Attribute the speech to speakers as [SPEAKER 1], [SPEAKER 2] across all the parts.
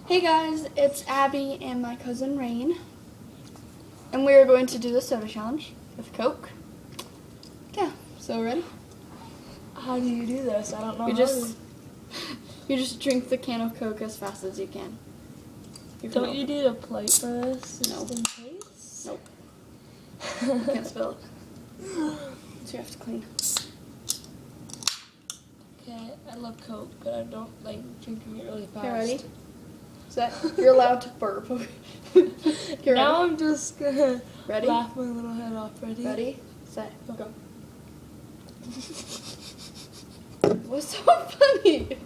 [SPEAKER 1] Hey guys, it's Abby and my cousin Rayne, and we are going to do the soda challenge with Coke. Yeah, so ready?
[SPEAKER 2] How do you do this? I don't know.
[SPEAKER 1] You just drink the can of Coke as fast as you can.
[SPEAKER 2] Don't you need a plate for this?
[SPEAKER 1] No.
[SPEAKER 2] Just in case?
[SPEAKER 1] Nope. You can't spill it. So you have to clean.
[SPEAKER 2] Okay, I love Coke, but I don't like drinking it really fast.
[SPEAKER 1] Okay, ready? Set. You're allowed to burp. Okay,
[SPEAKER 2] now I'm just gonna
[SPEAKER 1] ready?
[SPEAKER 2] laugh my little head off. Ready?
[SPEAKER 1] Ready? Set. Go. What's so funny?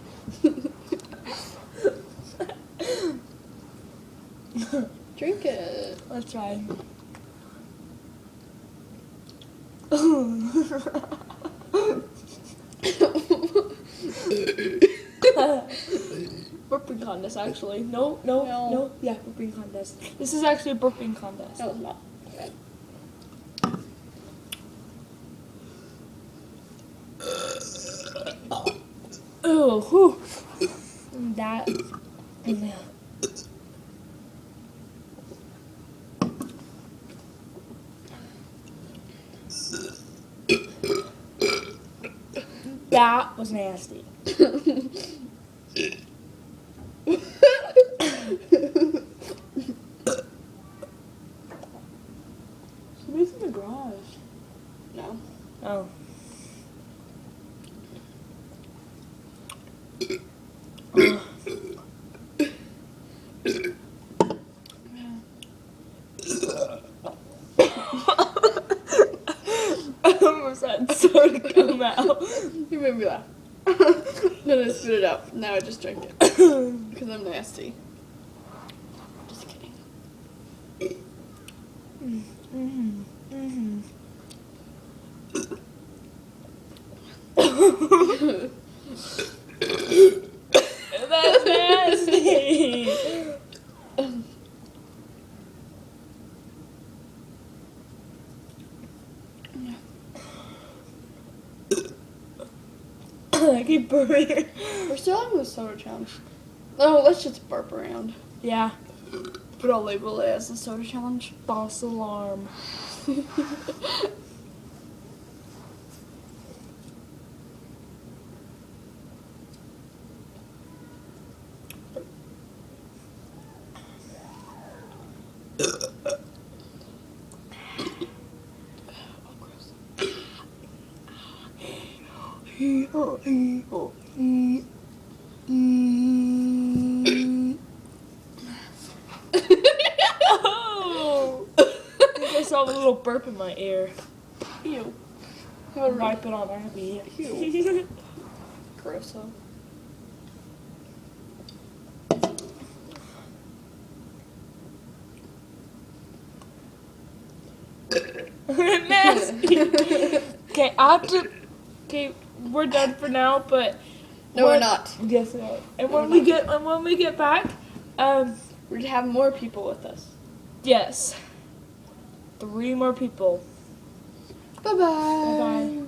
[SPEAKER 1] Drink it.
[SPEAKER 2] Let's try. Burping contest, actually. No. Yeah, burping contest. This is actually a burping contest.
[SPEAKER 1] No, it's not.
[SPEAKER 2] Oh, whew. That. That was nasty. Somebody's in the garage.
[SPEAKER 1] No.
[SPEAKER 2] Oh. I almost had soda come out.
[SPEAKER 1] You made me laugh. Then I spit it out. Now I just drank it. Because I'm nasty. Just kidding.
[SPEAKER 2] That's nasty. I keep burping.
[SPEAKER 1] We're still having the soda challenge. Oh, let's just burp around.
[SPEAKER 2] Yeah.
[SPEAKER 1] But I'll label it as the soda challenge.
[SPEAKER 2] False alarm. Oh! I think I saw a little burp in my ear.
[SPEAKER 1] Ew.
[SPEAKER 2] I'll wipe it on Abby.
[SPEAKER 1] Ew. Gross.
[SPEAKER 2] Nasty. Okay, Okay, we're done for now, but
[SPEAKER 1] No, we're not.
[SPEAKER 2] Yes, we are. And when we get back,
[SPEAKER 1] We're going to have more people with us.
[SPEAKER 2] yes, 3 more people.
[SPEAKER 1] Bye-bye.
[SPEAKER 2] Bye bye.